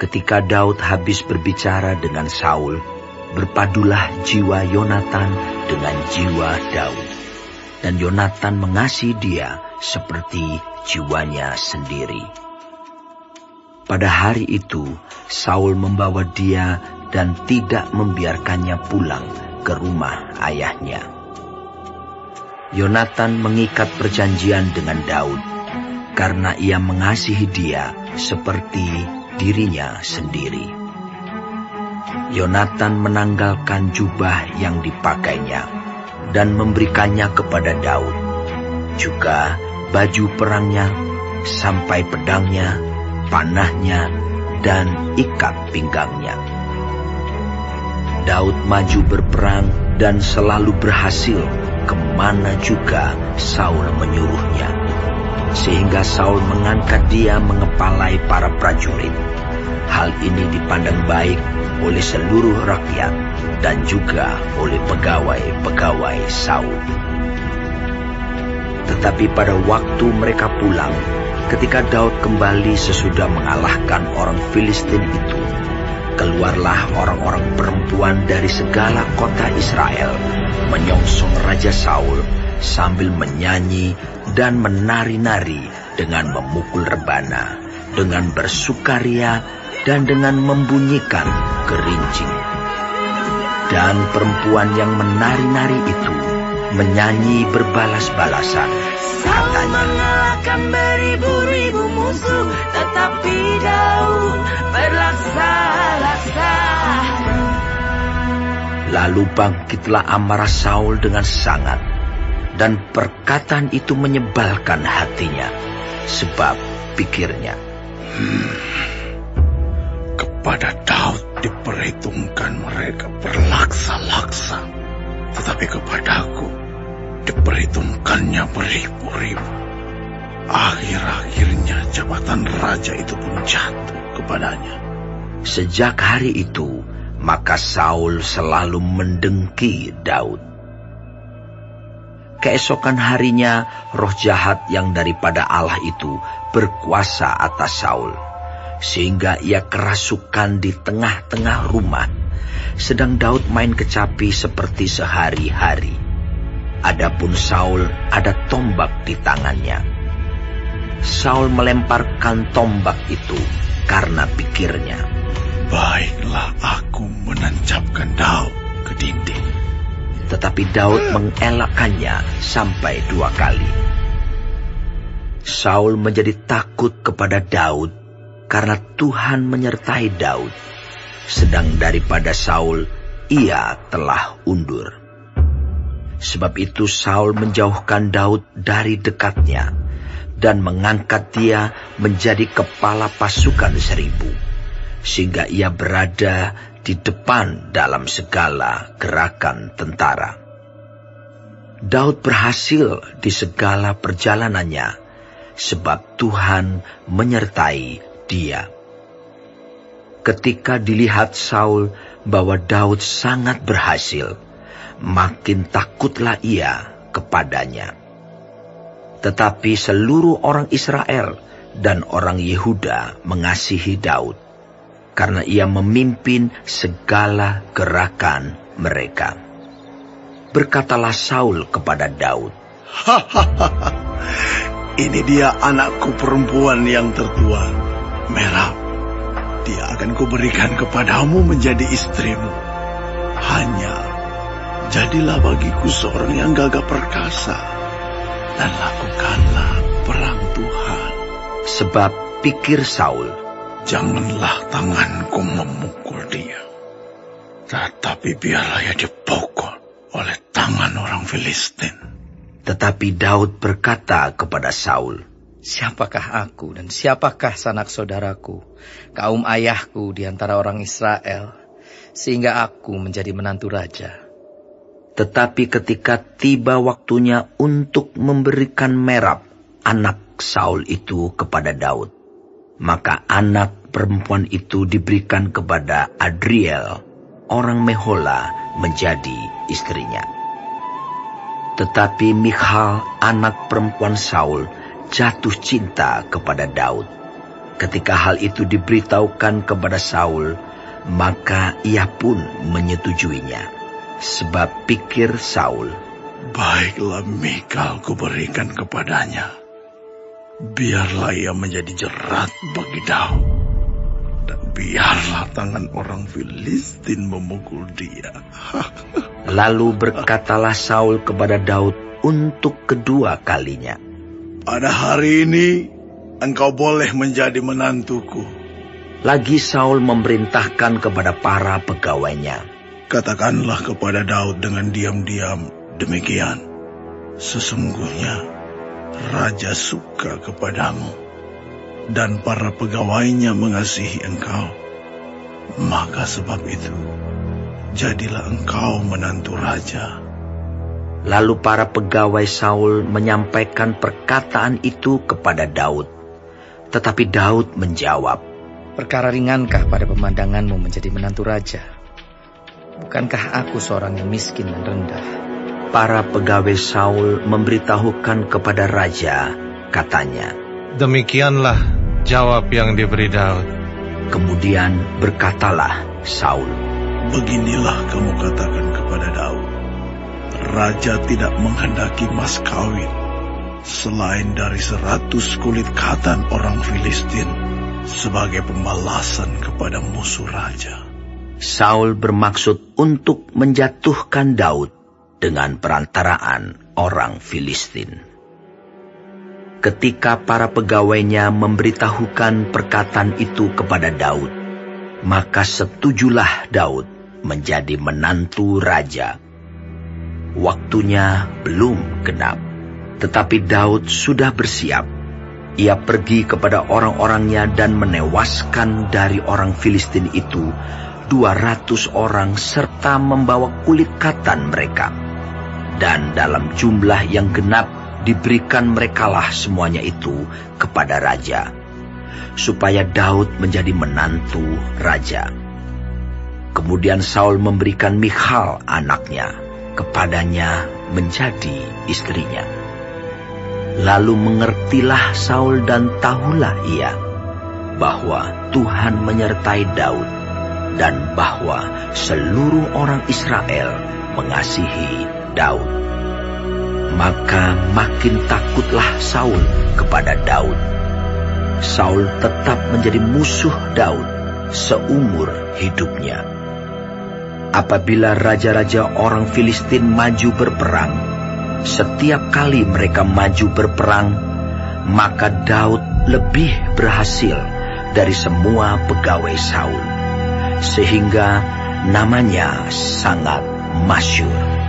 Ketika Daud habis berbicara dengan Saul, berpadulah jiwa Yonatan dengan jiwa Daud. Dan Yonatan mengasihi dia seperti jiwanya sendiri. Pada hari itu, Saul membawa dia dan tidak membiarkannya pulang ke rumah ayahnya. Yonatan mengikat perjanjian dengan Daud, karena ia mengasihi dia seperti dirinya sendiri. Yonatan menanggalkan jubah yang dipakainya dan memberikannya kepada Daud, juga baju perangnya, sampai pedangnya, panahnya, dan ikat pinggangnya. Daud maju berperang dan selalu berhasil kemana juga Saul menyuruhnya, sehingga Saul mengangkat dia mengepalai para prajurit. Hal ini dipandang baik oleh seluruh rakyat dan juga oleh pegawai-pegawai Saul. Tetapi pada waktu mereka pulang, ketika Daud kembali sesudah mengalahkan orang Filistin itu, keluarlah orang-orang perempuan dari segala kota Israel menyongsong Raja Saul sambil menyanyi dan menari-nari dengan memukul rebana, dengan bersukaria dan dengan membunyikan gerincing. Dan perempuan yang menari-nari itu menyanyi berbalas-balasan. Saul mengalahkan beribu-ribu musuh, tetapi Daud berlaksa-laksa. Lalu bangkitlah amarah Saul dengan sangat, dan perkataan itu menyebalkan hatinya, sebab pikirnya, kepada Daud diperhitungkan mereka berlaksa-laksa, tetapi kepadaku diperhitungkannya beribu-ribu. Akhir-akhirnya jabatan raja itu pun jatuh kepadanya. Sejak hari itu, maka Saul selalu mendengki Daud. Keesokan harinya, roh jahat yang daripada Allah itu berkuasa atas Saul, sehingga ia kerasukan di tengah-tengah rumah, sedang Daud main kecapi seperti sehari-hari. Adapun Saul ada tombak di tangannya. Saul melemparkan tombak itu karena pikirnya, baiklah aku menancapkan Daud ke dinding. Tetapi Daud mengelakkannya sampai 2 kali. Saul menjadi takut kepada Daud karena Tuhan menyertai Daud, sedang daripada Saul ia telah undur. Sebab itu Saul menjauhkan Daud dari dekatnya dan mengangkat dia menjadi kepala pasukan 1000, sehingga ia berada di depan dalam segala gerakan tentara. Daud berhasil di segala perjalanannya, sebab Tuhan menyertai dia. Ketika dilihat Saul bahwa Daud sangat berhasil, makin takutlah ia kepadanya. Tetapi seluruh orang Israel dan orang Yehuda mengasihi Daud, karena ia memimpin segala gerakan mereka. Berkatalah Saul kepada Daud, ini dia anakku perempuan yang tertua, Merab. Dia akan kuberikan kepadamu menjadi istrimu. Hanya jadilah bagiku seorang yang gagah perkasa, dan lakukanlah perang Tuhan. Sebab pikir Saul, janganlah tanganku memukul dia, tetapi biarlah ia dipukul oleh tangan orang Filistin. Tetapi Daud berkata kepada Saul, siapakah aku dan siapakah sanak saudaraku, kaum ayahku di antara orang Israel, sehingga aku menjadi menantu raja? Tetapi ketika tiba waktunya untuk memberikan Merab, anak Saul itu kepada Daud, maka anak perempuan itu diberikan kepada Adriel, orang Mehola, menjadi istrinya. Tetapi Michal, anak perempuan Saul, jatuh cinta kepada Daud, Ketika hal itu diberitahukan kepada Saul, maka ia pun menyetujuinya. Sebab pikir Saul, baiklah Mikal kuberikan kepadanya. Biarlah ia menjadi jerat bagi Daud. Dan biarlah tangan orang Filistin memukul dia. Lalu berkatalah Saul kepada Daud untuk kedua kalinya, pada hari ini engkau boleh menjadi menantuku. Lagi Saul memerintahkan kepada para pegawainya, katakanlah kepada Daud dengan diam-diam demikian, sesungguhnya Raja suka kepadamu, dan para pegawainya mengasihi engkau. Maka sebab itu, jadilah engkau menantu raja. Lalu para pegawai Saul menyampaikan perkataan itu kepada Daud. Tetapi Daud menjawab, perkara ringankah pada pemandanganmu menjadi menantu raja? Bukankah aku seorang yang miskin dan rendah? Para pegawai Saul memberitahukan kepada raja, katanya, demikianlah jawab yang diberi Daud. Kemudian berkatalah Saul, beginilah kamu katakan kepada Daud, raja tidak menghendaki mas kawin selain dari 100 kulit katan orang Filistin sebagai pembalasan kepada musuh raja. Saul bermaksud untuk menjatuhkan Daud dengan perantaraan orang Filistin. Ketika para pegawainya memberitahukan perkataan itu kepada Daud, maka setujulah Daud menjadi menantu raja. Waktunya belum genap, tetapi Daud sudah bersiap. Ia pergi kepada orang-orangnya dan menewaskan dari orang Filistin itu 200 orang serta membawa kulit katan mereka. Dan dalam jumlah yang genap diberikan merekalah semuanya itu kepada raja, supaya Daud menjadi menantu raja. Kemudian Saul memberikan Michal anaknya kepadanya menjadi istrinya. Lalu mengertilah Saul dan tahulah ia bahwa Tuhan menyertai Daud dan bahwa seluruh orang Israel mengasihi Daud. Maka makin takutlah Saul kepada Daud. Saul tetap menjadi musuh Daud seumur hidupnya. Apabila raja-raja orang Filistin maju berperang, setiap kali mereka maju berperang, maka Daud lebih berhasil dari semua pegawai Saul, sehingga namanya sangat masyhur.